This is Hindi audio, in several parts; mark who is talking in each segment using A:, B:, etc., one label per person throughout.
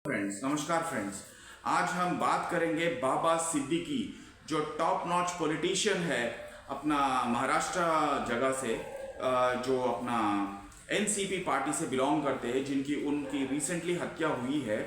A: फ्रेंड्स, नमस्कार फ्रेंड्स। आज हम बात करेंगे बाबा सिद्दीकी, जो टॉप नॉच पॉलिटिशियन है अपना महाराष्ट्र जगह से, जो अपना एनसीपी पार्टी से बिलोंग करते हैं, जिनकी उनकी रिसेंटली हत्या हुई है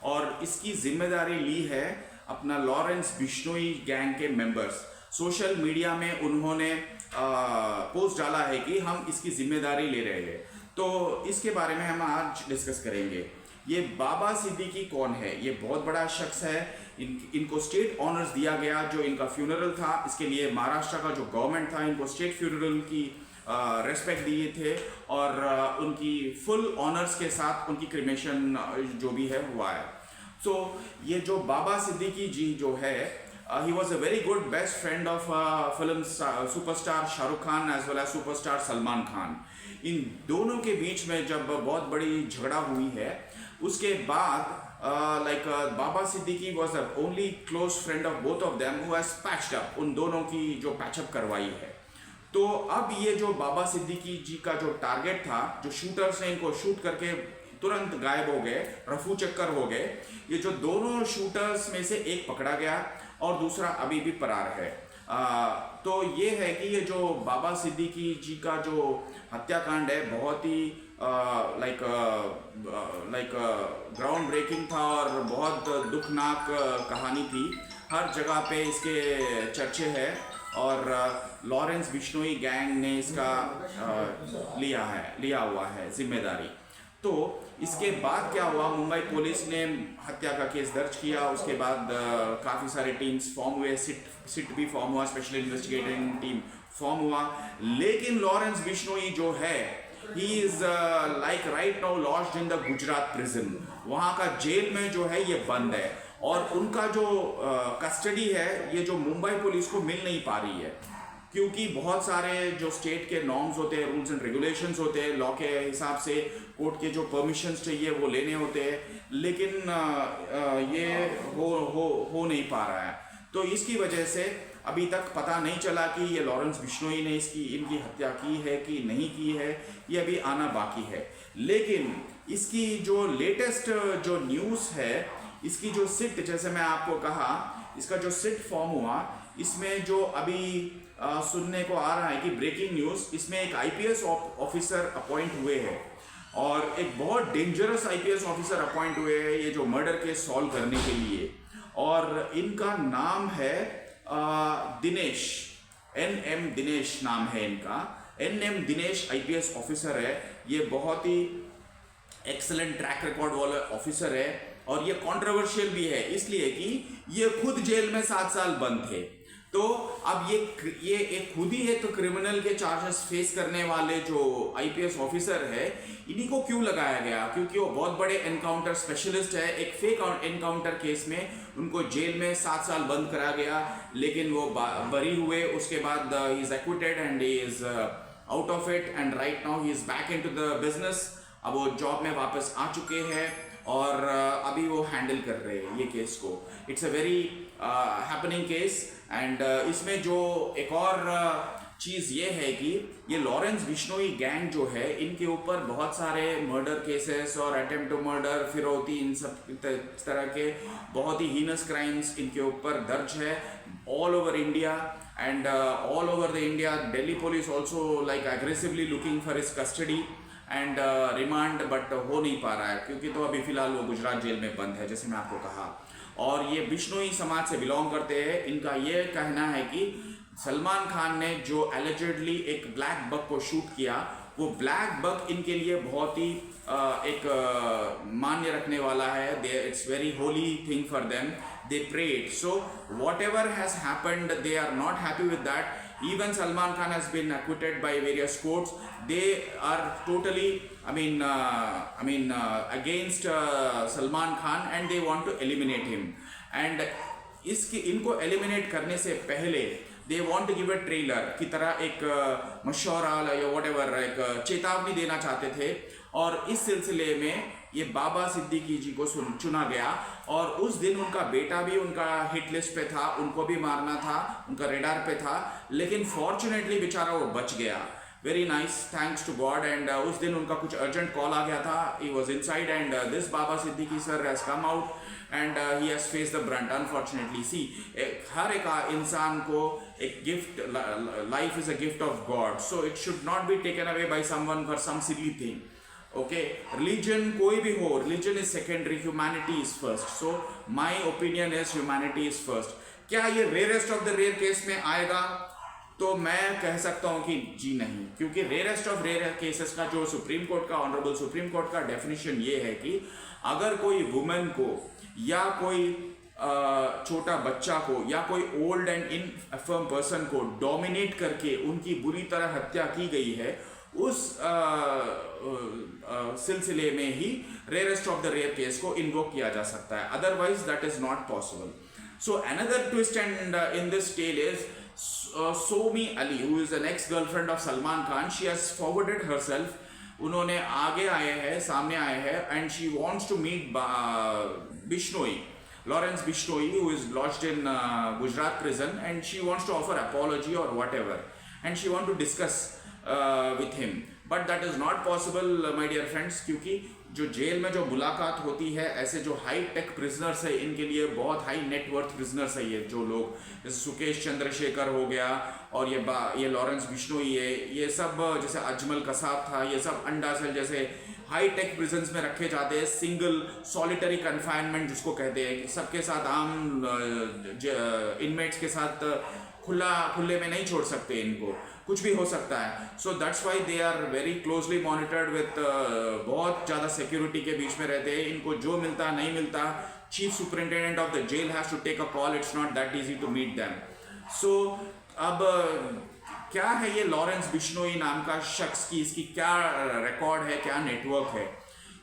A: और इसकी जिम्मेदारी ली है अपना लॉरेंस बिश्नोई गैंग के मेंबर्स। सोशल मीडिया में उन्होंने पोस्ट डाला है कि हम इसकी जिम्मेदारी ले रहे हैं। तो इसके बारे में हम आज डिस्कस करेंगे। ये बाबा सिद्दीकी कौन है? ये बहुत बड़ा शख्स है। इनको स्टेट ऑनर्स दिया गया। जो इनका फ्यूनरल था, इसके लिए महाराष्ट्र का जो गवर्नमेंट था इनको स्टेट फ्यूनरल की रेस्पेक्ट दिए थे और उनकी फुल ऑनर्स के साथ उनकी क्रिमेशन जो भी है हुआ है। सो ये जो बाबा सिद्दीकी जी जो है, he was a very good best friend of film superstar Shahrukh Khan as well as superstar Salman Khan. इन दोनों के बीच में जब बहुत बड़ी झगड़ा हुई है, उसके बाद बाबा Siddiqui was the only close friend of both of them who has patched up, उन दोनों की जो पैचअप करवाई है। तो अब ये जो बाबा सिद्दीकी जी का जो टारगेट था, जो शूटर्स ने इनको शूट करके तुरंत गायब हो गए, रफू चक्कर हो गए, ये जो दोनों शूटर्स में से एक पकड़ा गया और दूसरा अभी भी फरार है। तो ये है कि ये जो बाबा सिद्दीकी जी का जो हत्याकांड है बहुत ही ग्राउंड ब्रेकिंग था और बहुत दुखनाक कहानी थी। हर जगह पे इसके चर्चे हैं और लॉरेंस बिश्नोई गैंग ने इसका लिया हुआ है जिम्मेदारी। तो इसके बाद क्या हुआ, मुंबई पुलिस ने हत्या का केस दर्ज किया। उसके बाद काफ़ी सारे टीम्स फॉर्म हुए, सिट भी फॉर्म हुआ, स्पेशल इन्वेस्टिगेटिंग टीम फॉर्म हुआ। लेकिन लॉरेंस बिश्नोई जो है, he is like right now lodged in the Gujarat prison. वहाँ का जेल में जो है ये बंद है और उनका जो कस्टडी है, ये जो मुंबई पुलिस को मिल नहीं पा रही है, क्योंकि बहुत सारे जो स्टेट के नॉर्म्स होते हैं, रूल्स एंड रेगुलेशंस होते हैं, लॉ के हिसाब से कोर्ट के जो परमिशंस चाहिए वो लेने होते हैं, लेकिन ये हो नहीं पा रहा है। तो इसकी वजह से अभी तक पता नहीं चला कि ये लॉरेंस बिश्नोई ने इनकी हत्या की है कि नहीं की है, ये अभी आना बाकी है। लेकिन इसकी जो लेटेस्ट जो न्यूज़ है, इसकी जो सिट, जैसे मैं आपको कहा, इसका जो सिट फॉर्म हुआ, इसमें जो अभी सुनने को आ रहा है कि ब्रेकिंग न्यूज़, इसमें एक आईपीएस ऑफिसर अपॉइंट हुए हैं और एक बहुत डेंजरस आईपीएस ऑफिसर अपॉइंट हुए हैं ये जो मर्डर केस सॉल्व करने के लिए। और इनका नाम है दिनेश, NM दिनेश नाम है इनका। NM दिनेश आईपीएस ऑफिसर है। ये बहुत ही एक्सलेंट ट्रैक रिकॉर्ड वाला ऑफिसर है और ये कंट्रोवर्शियल भी है, इसलिए कि ये खुद जेल में 7 साल बंद थे। तो अब ये एक खुद ही एक क्रिमिनल के चार्जेस फेस करने वाले जो आईपीएस ऑफिसर है, इन्हीं को क्यों लगाया गया? क्योंकि वो बहुत बड़े एनकाउंटर स्पेशलिस्ट है। एक फेक एनकाउंटर केस में उनको जेल में 7 साल बंद करा गया, लेकिन वो बरी हुए। उसके बाद he is acquitted and he is out of it and right now he is back into the business. अब वो जॉब में वापस आ चुके हैं और अभी वो हैंडल कर रहे हैं ये केस को। It's a very happening case and इसमें जो एक और चीज़ ये है कि ये लॉरेंस बिश्नोई गैंग जो है, इनके ऊपर बहुत सारे मर्डर केसेस और अटेम्प्ट टू मर्डर, फिरौती, इन सब तरह के बहुत ही हीनस क्राइम्स इनके ऊपर दर्ज है all over India. And all over the India Delhi police also like aggressively looking for his custody and remand, but हो नहीं पा रहा है क्योंकि तो अभी फिलहाल वो गुजरात जेल में बंद है, जैसे मैं आपको कहा। और ये बिश्नोई समाज से बिलोंग करते हैं। इनका ये कहना है कि सलमान खान ने जो एलिजेडली एक ब्लैक बक को शूट किया, वो ब्लैक बक इनके लिए बहुत ही एक मान्य रखने वाला है। It's very holy thing for them, they prayed. So what has happened, they are not happy with that. Even Salman Khan has been acquitted by various courts. They are totally, against Salman Khan and they want to eliminate him. And इनको eliminate करने से पहले they want to give a trailer की तरह एक मशवरा या whatever एक चेतावनी देना चाहते थे। और इस सिलसिले में ये बाबा सिद्दीकी जी को चुना गया और उस दिन उनका बेटा भी उनका हिट लिस्ट पे था, उनको भी मारना था, उनका रेडार पे था, लेकिन फॉर्चुनेटली बेचारा वो बच गया। Very nice, thanks to God. And उस दिन उनका कुछ अर्जेंट कॉल आ गया था, he was inside and this Baba Siddique sir has come out and he has face the brunt unfortunately. See, हर एक इंसान को एक gift, life is a gift of God, so it should not be taken away by someone for some silly thing. Okay, religion कोई भी हो, religion is secondary, humanity is first. So my opinion is humanity is first. क्या ये rarest of the rare case में आएगा? तो मैं कह सकता हूं कि जी नहीं, क्योंकि रेयरेस्ट ऑफ रेयर केसेस का जो सुप्रीम कोर्ट का, ऑनरेबल सुप्रीम कोर्ट का डेफिनेशन ये है कि अगर कोई वुमेन को या कोई छोटा बच्चा को या कोई ओल्ड एंड इनफर्म पर्सन को डोमिनेट करके उनकी बुरी तरह हत्या की गई है, उस सिलसिले में ही rarest of the rare case को इन्वोक किया जा सकता है. Otherwise that is not possible. So another twist and in this tale is Somi Ali, who is an ex-girlfriend of Salman Khan, she has forwarded herself. उन्होंने आगे आए हैं, सामने आए हैं, and she wants to meet Bishnoi, Lawrence Bishnoi, who is lodged in Gujarat prison, and she wants to offer apology or whatever, and she wants to discuss with him. But that is not possible, my dear friends, क्योंकि जो जेल में जो मुलाकात होती है, ऐसे जो हाई टेक प्रिजनर्स है, इनके लिए बहुत हाई नेटवर्थ प्रिजनर्स है ये जो लोग, जैसे सुकेश चंद्रशेखर हो गया और ये लॉरेंस बिश्नोई है, ये सब, जैसे अजमल कसाब था, ये सब अंडा सेल जैसे हाई टेक प्रिजन्स में रखे जाते हैं. सिंगल सॉलिटरी कन्फाइनमेंट जिसको कहते हैं, सबके साथ आम इनमेट्स के साथ खुले में नहीं छोड़ सकते, इनको कुछ भी हो सकता है. So that's why they are very closely monitored with, बहुत ज़्यादा सिक्योरिटी के बीच में रहते हैं. इनको जो मिलता नहीं मिलता, chief superintendent of the jail has to take a call. It's not that easy to meet them. So अब क्या है ये लॉरेंस बिश्नोई नाम का शख्स की, इसकी क्या रिकॉर्ड है, क्या नेटवर्क है?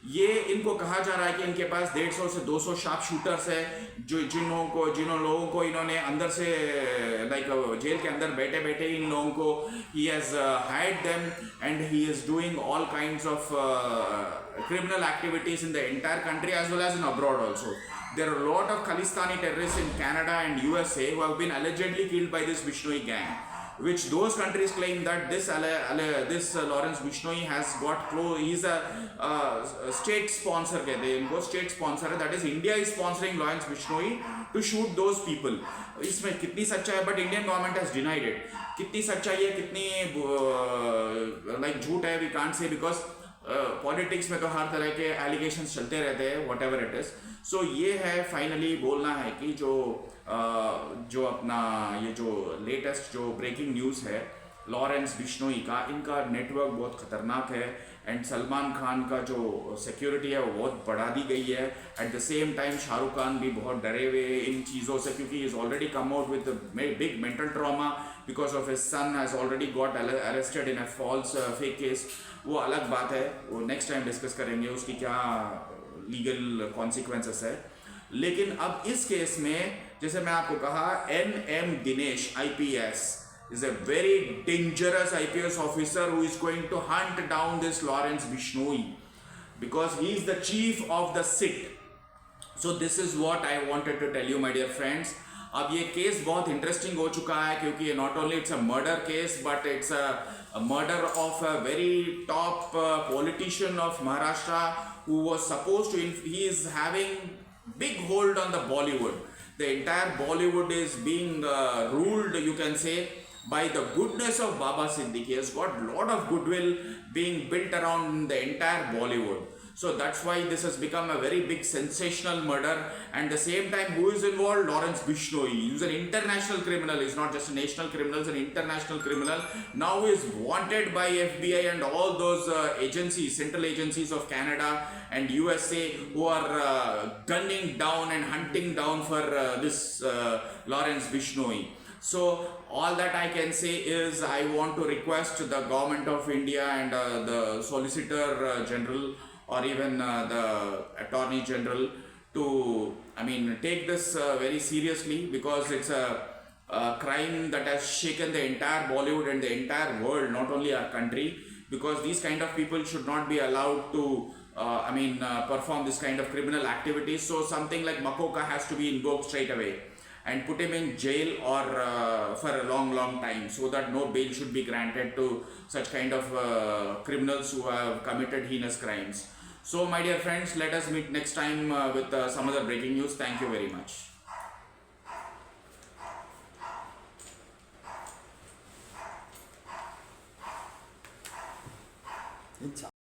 A: ये इनको कहा जा रहा है कि इनके पास 150 से 200 शार्प शूटर्स है, जो जिन लोगों को इन्होंने अंदर से लाइक जेल के अंदर बैठे बैठे इन लोगों को he has hired them and he is doing all kinds of criminal activities in the entire country as well as in abroad also. There are a lot of Khalistani terrorists in Canada and USA who have been allegedly killed by this Bishnoi gang, which those countries claim that this Lawrence Bishnoi has got close. He's a state sponsor, कहते हैं इनको, state sponsor है, that is India is sponsoring Lawrence Bishnoi to shoot those people. इसमें कितनी सच्चाई है, but Indian government has denied it. कितनी सच्चाई है, कितनी like झूठ है, we can't say, because politics में तो हर तरह के एलिगेशंस चलते रहते हैं, वट एवर इट इज. सो ये है फाइनली बोलना है कि जो अपना ये जो लेटेस्ट जो ब्रेकिंग न्यूज़ है लॉरेंस बिश्नोई का, इनका नेटवर्क बहुत ख़तरनाक है एंड सलमान खान का जो सिक्योरिटी है वो बहुत बढ़ा दी गई है. At the same time Shahrukh Khan भी बहुत डरे हुए इन चीज़ों से, क्योंकि is already come out with big mental trauma because of his son has already got arrested in a false fake case. वो अलग बात है, वो नेक्स्ट टाइम डिस्कस करेंगे उसकी क्या लीगल कॉन्सिक्वेंसेस है. लेकिन अब इस केस में जैसे मैं आपको कहा, NM Dinesh IPS is a very dangerous IPS officer who is going to hunt down this Lawrence Bishnoi because he is the chief of the SIT. So this is what I wanted to tell you, my dear friends. अब ये केस बहुत इंटरेस्टिंग हो चुका है क्योंकि not only it's a murder case but it's a murder of a very top politician of Maharashtra who was supposed to, he is having big hold on the Bollywood. The entire Bollywood is being ruled, you can say, by the goodness of Baba Siddiqui. He has got lot of goodwill being built around the entire Bollywood. So that's why this has become a very big sensational murder. And the same time, who is involved? Lawrence Bishnoi. He's an international criminal. He's not just a national criminal, he's an international criminal. Now he is wanted by FBI and all those agencies, central agencies of Canada and USA, who are gunning down and hunting down for this Lawrence Bishnoi. So all that I can say is I want to request the government of India and the Solicitor General or even the Attorney General to, I mean, take this very seriously, because it's a crime that has shaken the entire Bollywood and the entire world, not only our country, because these kind of people should not be allowed to perform this kind of criminal activities. So something like Makoka has to be invoked straight away. and put him in jail or for a long time, so that no bail should be granted to such kind of criminals who have committed heinous crimes. So my dear friends, let us meet next time with some other breaking news. Thank you very much.